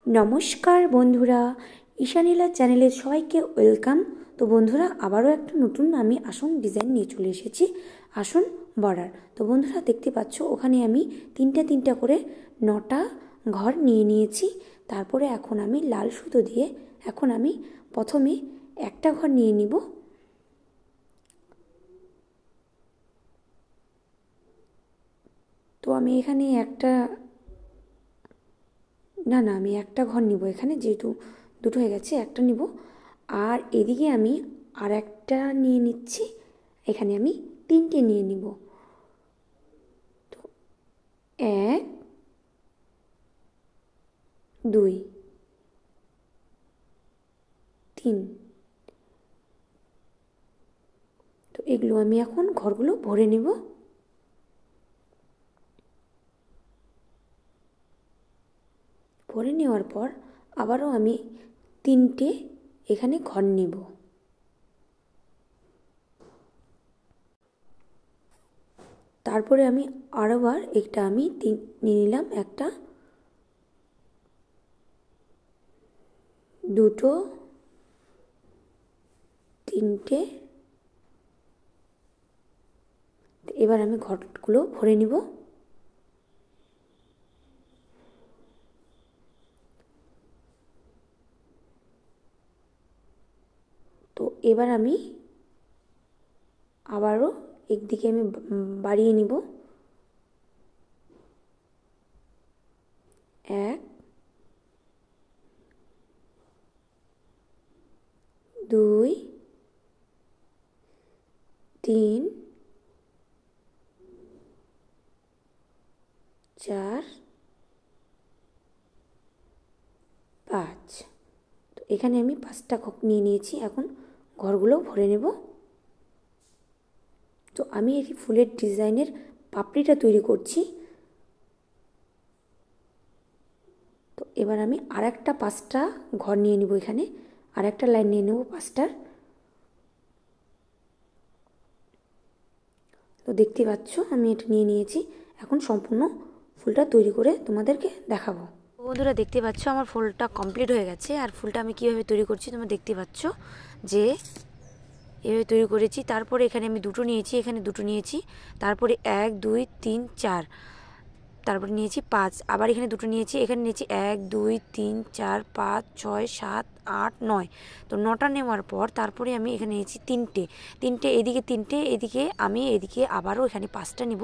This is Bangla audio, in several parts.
নমস্কার বন্ধুরা, ঈশানীলা চ্যানেলে সবাইকে ওয়েলকাম। তো বন্ধুরা, আবারও একটা নতুন আমি আসন ডিজাইন নিয়ে চলে এসেছি, আসন বর্ডার। তো বন্ধুরা দেখতে পাচ্ছ, ওখানে আমি তিনটা করে 9টা ঘর নিয়ে নিয়েছি। তারপরে এখন আমি লাল সুতো দিয়ে এখন আমি প্রথমে একটা ঘর নিয়ে নিব। তো আমি এখানে আমি একটা ঘর নিব এখানে, যেহেতু দুটো হয়ে গেছে, একটা নিব। আর এদিকে আমি আর একটা নিয়ে নিচ্ছি, এখানে আমি 3টে নিয়ে নিব। তো 1 2 3। তো এগুলো আমি এখন ঘরগুলো ভরে নেব। ভরে নেওয়ার পর আবারও আমি 3টে এখানে ঘর নিব। তারপরে আমি আরোবার একটা আমি নিয়ে নিলাম, একটা, দুটো, 3টে। এবার আমি ঘরগুলো ভরে নিব। তো এবার আমি আবারও একদিকে আমি বাড়িয়ে নিব। 1 2 3 4 5। তো এখানে আমি 5টা নিয়ে নিয়েছি, এখন ঘরগুলো ভরে নেব। তো আমি এই ফুলের ডিজাইনের পাপড়িটা তৈরি করছি। তো এবার আমি আর একটা 5টা ঘর নিয়ে নিব, এখানে আর একটা লাইন নিয়ে নেব 5টার। তো দেখতে পাচ্ছ আমি এটা নিয়ে নিয়েছি, এখন সম্পূর্ণ ফুলটা তৈরি করে তোমাদেরকে দেখাবো। বন্ধুরা দেখতে পাচ্ছ আমার ফুলটা কমপ্লিট হয়ে গেছে। আর ফুলটা আমি কীভাবে তৈরি করছি তোমরা দেখতে পাচ্ছ, যে এভাবে তৈরি করেছি। তারপরে এখানে আমি দুটো নিয়েছি, এখানে দুটো নিয়েছি, তারপরে 1 2 3 4, তারপরে নিয়েছি 5, আবার এখানে দুটো নিয়েছি, এখানে নিয়েছি 1 2 3 4 5 6 7 8 9। তো 9টা নেওয়ার পর তারপরে আমি এখানে নিয়েছি 3টে, এদিকে 3টে, এদিকে আবারও এখানে 5টা নিব।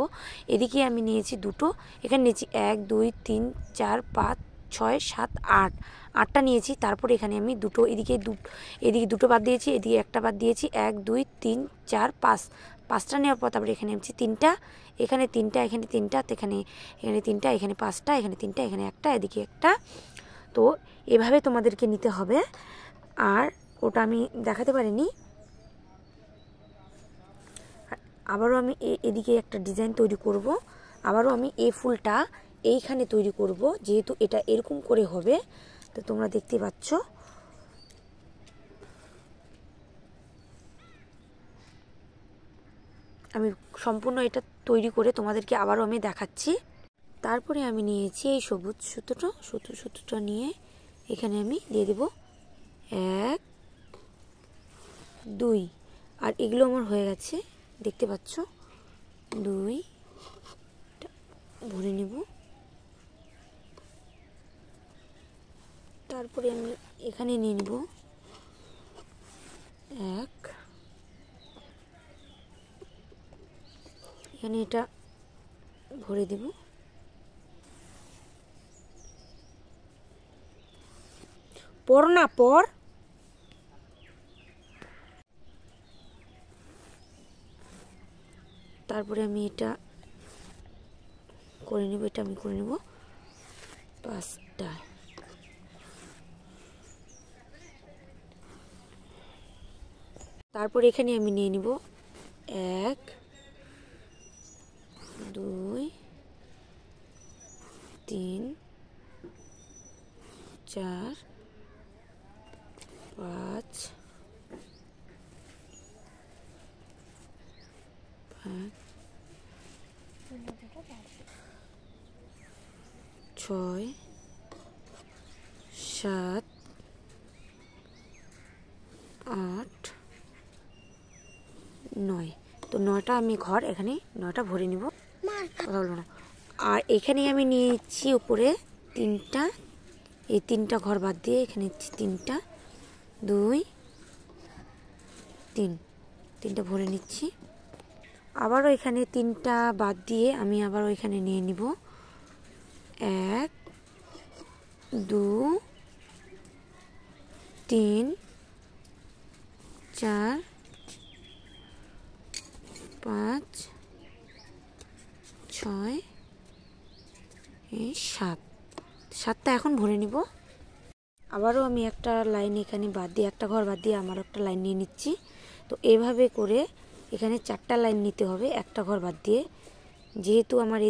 এদিকে আমি নিয়েছি দুটো, এখানে নিয়েছি 1 2 3 4 5 6 7 8, 8টা নিয়েছি। তারপরে এখানে আমি দুটো, এদিকে দুটো বাদ দিয়েছি, এদিকে একটা বাদ দিয়েছি, 1 2 3 4 5, 5টা নেওয়ার পর তারপরে এখানে নিয়েছি 3টা, এখানে 3টা, এখানে 3টা, এখানে 3টা, এখানে 5টা, এখানে 3টা, এখানে একটা, এদিকে একটা। তো এভাবে তোমাদেরকে নিতে হবে। আর ওটা আমি দেখাতে পারিনি। আবারও আমি এদিকে একটা ডিজাইন তৈরি করব। আবারও আমি এই ফুলটা এইখানে তৈরি করব, যেহেতু এটা এরকম করে হবে। তো তোমরা দেখতে পাচ্ছ আমি সম্পূর্ণ এটা তৈরি করে তোমাদেরকে আবারও আমি দেখাচ্ছি। তারপরে আমি নিয়েছি এই সবুজ সুতোটা নিয়ে এখানে আমি দিয়ে দেব 1 2। আর এগুলো আমার হয়ে গেছে, দেখতে পাচ্ছ, 2 ভরে নেব। তারপরে আমি এখানে নিয়ে নেব 1, এখানে এটা ভরে দেব। পর না পর তারপরে আমি এটা করে নেব, এটা আমি করে নেব 5টা। তারপরে এখানে আমি নিয়ে নিব 1 2 3 4 5 6 7, 8, 9। তো 9টা আমি ঘর এখানে 9টা ভরে নিব, কথা বলবো না। আর এখানে আমি নিয়েছি উপরে 3টা, এই 3টা ঘর বাদ দিয়ে এখানে 3টা, 2, 3, 3টা ভরে নিচ্ছি। আবারও এখানে 3টা বাদ দিয়ে আমি আবারও এখানে নিয়ে নিব 1, 2, 3, 4, 5, 6, 7। 7টা এখন ভরে নিব। আবারও আমি একটা লাইন এখানে বাদ দিয়ে, একটা ঘর বাদ দিয়ে আমার একটা লাইন নিয়ে নিচ্ছি। তো এভাবে করে এখানে 4টা লাইন নিতে হবে একটা ঘর বাদ দিয়ে। যেহেতু আমার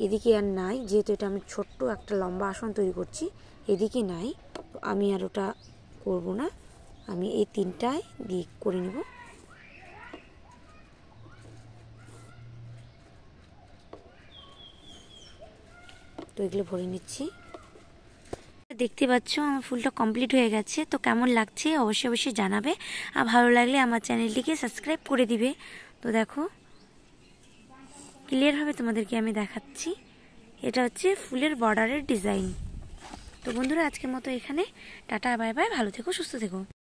এদিকে আর নাই, যেহেতু এটা আমি ছোট্ট একটা লম্বা আসন তৈরি করছি, এদিকে নাই, তো আমি আর ওটা করব না, আমি এই 3টায় দিয়ে করে নিব। তো এগুলো ভরে নিচ্ছি। দেখতে পাচ্ছ আমার ফুলটা কমপ্লিট হয়ে গেছে। তো কেমন লাগছে অবশ্যই অবশ্যই জানাবে, আর ভালো লাগলে আমার চ্যানেলটিকে সাবস্ক্রাইব করে দিবে। তো দেখো ক্লিয়ারভাবে তোমাদেরকে আমি দেখাচ্ছি, এটা হচ্ছে ফুলের বর্ডারের ডিজাইন। তো বন্ধুরা আজকের মতো এখানে টাটা, বাই বাই, ভালো থেকো, সুস্থ থেকো।